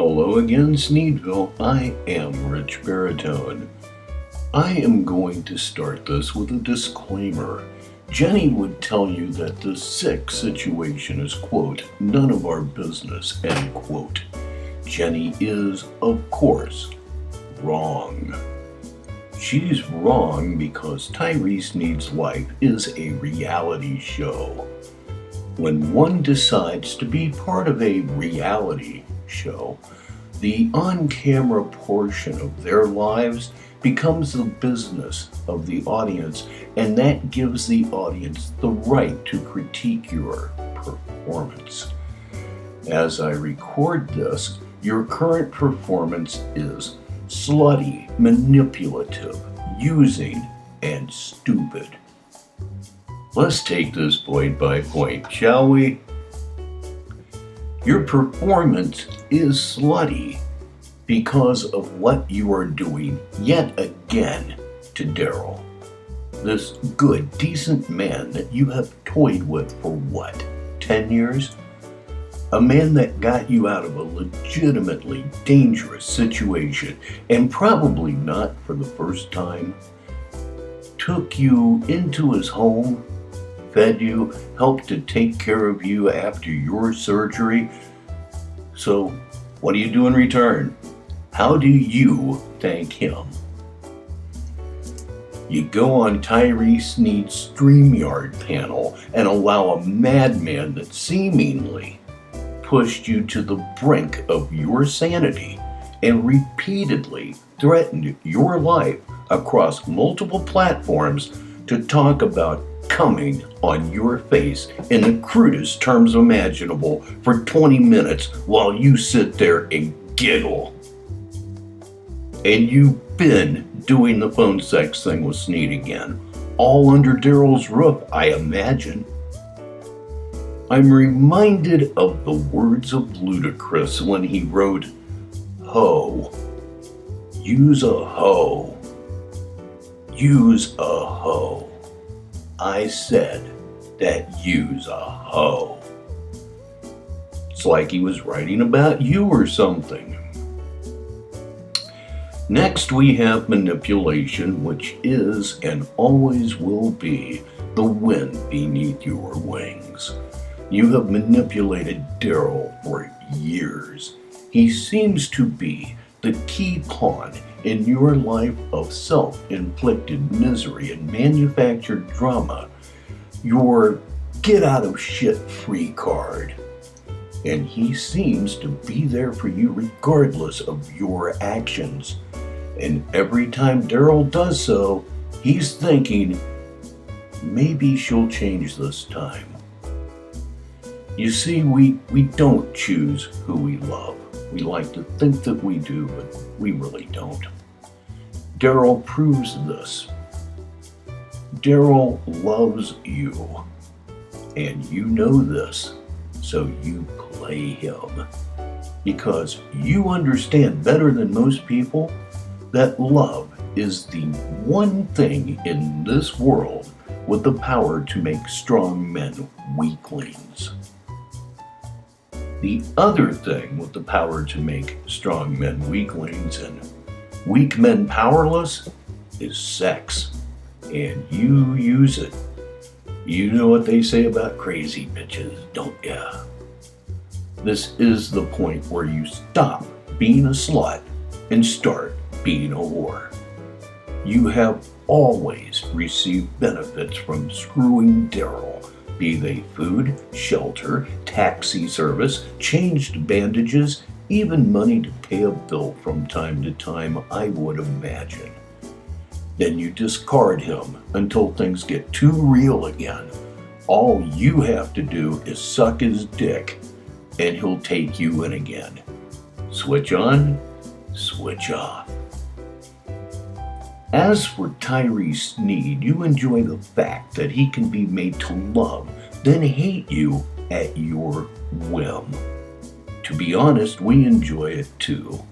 Hello again, Sneedville. I am Rich Baritone. I am going to start this with a disclaimer. Jenny would tell you that the sick situation is, quote, none of our business, end quote. Jenny is, of course, wrong. She's wrong because Tyree Sneed's life is a reality show. When one decides to be part of a reality show, the on-camera portion of their lives becomes the business of the audience, and that gives the audience the right to critique your performance. As I record this, your current performance is slutty, manipulative, using, and stupid. Let's take this point by point, shall we? Your performance is slutty because of what you are doing yet again to Darryl. This good, decent man that you have toyed with for what, 10 years? A man that got you out of a legitimately dangerous situation, and probably not for the first time, took you into his home, fed you, helped to take care of you after your surgery. So, what do you do in return? How do you thank him? You go on Tyree Sneed's StreamYard panel and allow a madman that seemingly pushed you to the brink of your sanity and repeatedly threatened your life across multiple platforms to talk about coming on your face in the crudest terms imaginable for 20 minutes while you sit there and giggle. And you've been doing the phone sex thing with Sneed again, all under Darryl's roof, I imagine. I'm reminded of the words of Ludacris when he wrote, "Hoe, use a hoe, use a hoe. I said that use a hoe." It's like he was writing about you or something. Next we have manipulation, which is and always will be the wind beneath your wings. You have manipulated Darryl for years. He seems to be the key pawn in your life of self-inflicted misery and manufactured drama, your get-out-of-shit-free card. And he seems to be there for you regardless of your actions. And every time Darryl does so, he's thinking, maybe she'll change this time. You see, we don't choose who we love. We like to think that we do, but we really don't. Darryl proves this. Darryl loves you, and you know this, so you play him. Because you understand better than most people that love is the one thing in this world with the power to make strong men weaklings. The other thing with the power to make strong men weaklings and weak men powerless is sex. And you use it. You know what they say about crazy bitches, don't ya? This is the point where you stop being a slut and start being a whore. You have always received benefits from screwing Darryl, be they food, shelter, taxi service, changed bandages, even money to pay a bill from time to time, I would imagine. Then you discard him until things get too real again. All you have to do is suck his dick and he'll take you in again. Switch on, switch off. As for Tyree Sneed, you enjoy the fact that he can be made to love, then hate you at your whim. To be honest, we enjoy it too.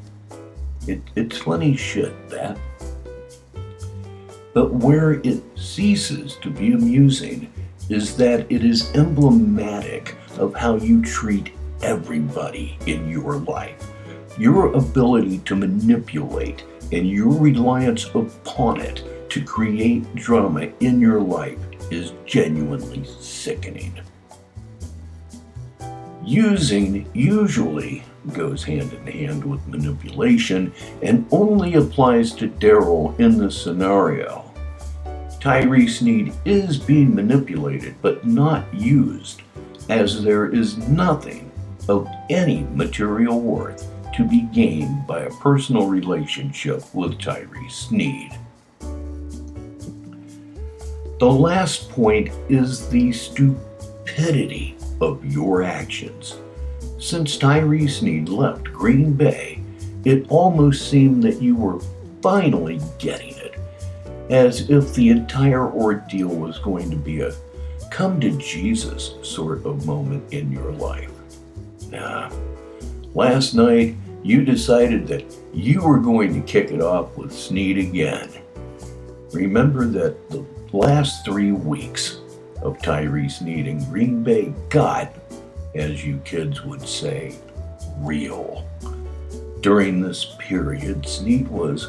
It's funny shit, that. But where it ceases to be amusing is that it is emblematic of how you treat everybody in your life. Your ability to manipulate and your reliance upon it to create drama in your life is genuinely sickening. Using usually goes hand in hand with manipulation and only applies to Darryl in this scenario. Tyree Sneed is being manipulated but not used, as there is nothing of any material worth to be gained by a personal relationship with Tyree Sneed. The last point is the stupidity of your actions. Since Tyree Sneed left Green Bay, it almost seemed that you were finally getting it, as if the entire ordeal was going to be a come to Jesus sort of moment in your life. Nah, last night you decided that you were going to kick it off with Sneed again. Remember that the last 3 weeks of Tyree Sneed in Green Bay got, as you kids would say, real. During this period, Sneed was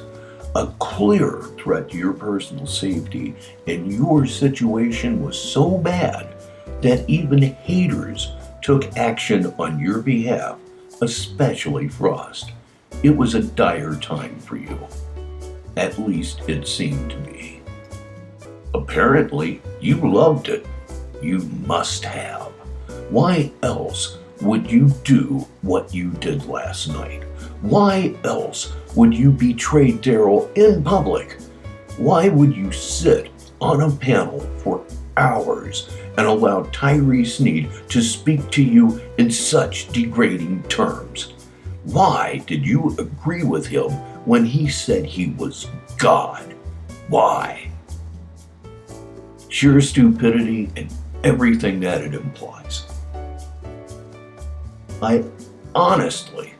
a clear threat to your personal safety, and your situation was so bad that even haters took action on your behalf, especially Frost. It was a dire time for you. At least it seemed to be. Apparently, you loved it. You must have. Why else would you do what you did last night? Why else would you betray Darryl in public? Why would you sit on a panel for hours and allow Tyree Sneed to speak to you in such degrading terms? Why did you agree with him when he said he was God? Why? Sheer stupidity and everything that it implies. I honestly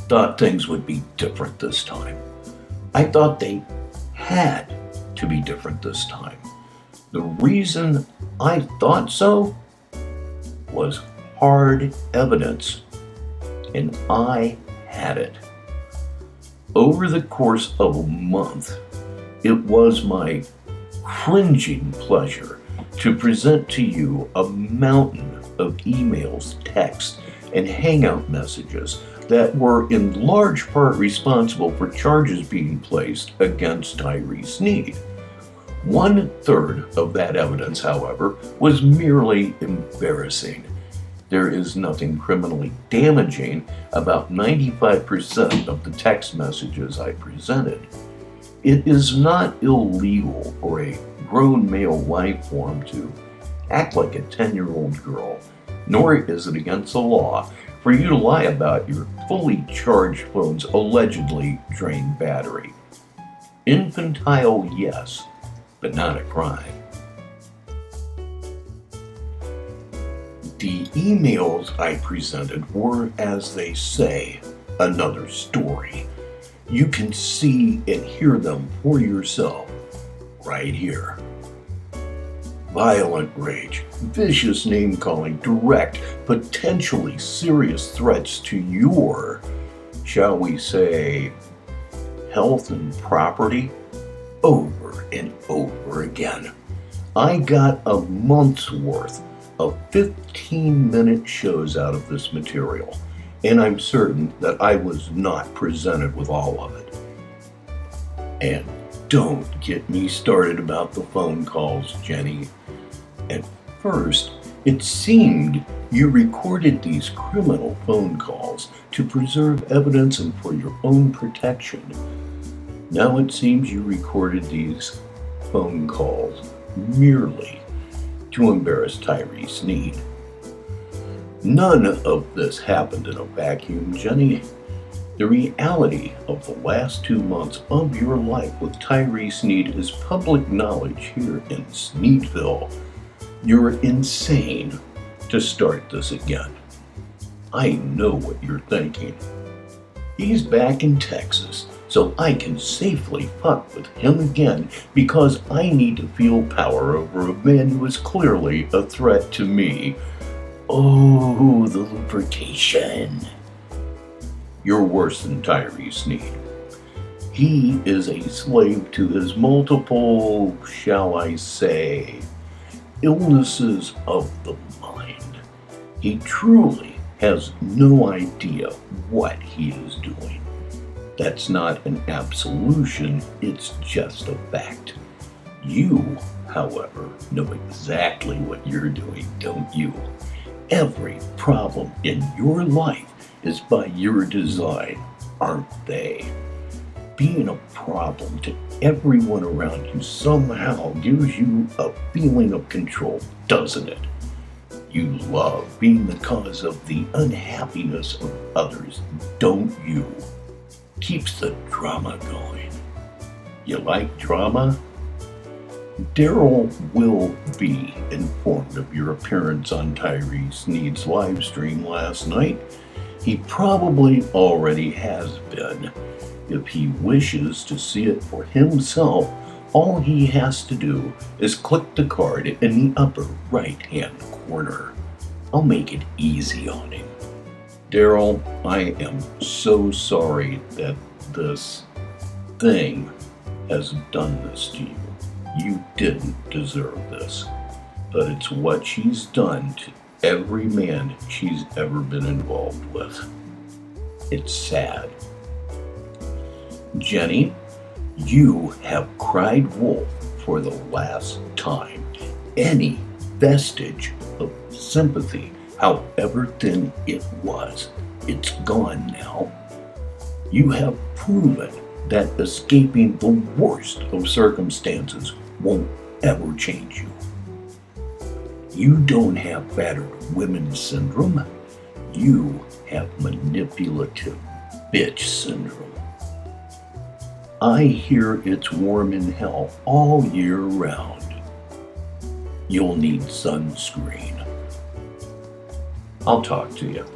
thought things would be different this time. I thought they had to be different this time. The reason I thought so was hard evidence, and I had it. Over the course of a month, it was my cringing pleasure to present to you a mountain of emails, texts, and hangout messages that were in large part responsible for charges being placed against Tyree Sneed. 1/3 of that evidence, however, was merely embarrassing. There is nothing criminally damaging about 95% of the text messages I presented. It is not illegal for a grown male life form to act like a 10-year-old girl, nor is it against the law for you to lie about your fully charged phone's allegedly drained battery. Infantile, yes, but not a crime. The emails I presented were, as they say, another story. You can see and hear them for yourself right here. Violent rage, vicious name-calling, direct, potentially serious threats to your, shall we say, health and property, over and over again. I got a month's worth of 15-minute shows out of this material, and I'm certain that I was not presented with all of it. And don't get me started about the phone calls, Jenny. At first, it seemed you recorded these criminal phone calls to preserve evidence and for your own protection. Now it seems you recorded these phone calls merely to embarrass Tyree Sneed. None of this happened in a vacuum, Jenny. The reality of the last 2 months of your life with Tyree Sneed is public knowledge here in Sneedville. You're insane to start this again. I know what you're thinking. He's back in Texas, so I can safely fuck with him again because I need to feel power over a man who is clearly a threat to me. Oh, the lubrication. You're worse than Tyree, Sneed. He is a slave to his multiple, shall I say, illnesses of the mind. He truly has no idea what he is doing. That's not an absolution, it's just a fact. You, however, know exactly what you're doing, don't you? Every problem in your life is by your design, aren't they? Being a problem to everyone around you somehow gives you a feeling of control, doesn't it? You love being the cause of the unhappiness of others, don't you? Keeps the drama going. You like drama? Darryl will be informed of your appearance on Tyree Sneed's live stream last night. He probably already has been. If he wishes to see it for himself, all he has to do is click the card in the upper right-hand corner. I'll make it easy on him. Darryl, I am so sorry that this thing has done this to you. You didn't deserve this, but it's what she's done to every man she's ever been involved with. It's sad. Jenny, you have cried wolf for the last time. Any vestige of sympathy, however thin it was, it's gone now. You have proven that escaping the worst of circumstances won't ever change you. You don't have battered women syndrome. You have manipulative bitch syndrome. I hear it's warm in hell all year round. You'll need sunscreen. I'll talk to you.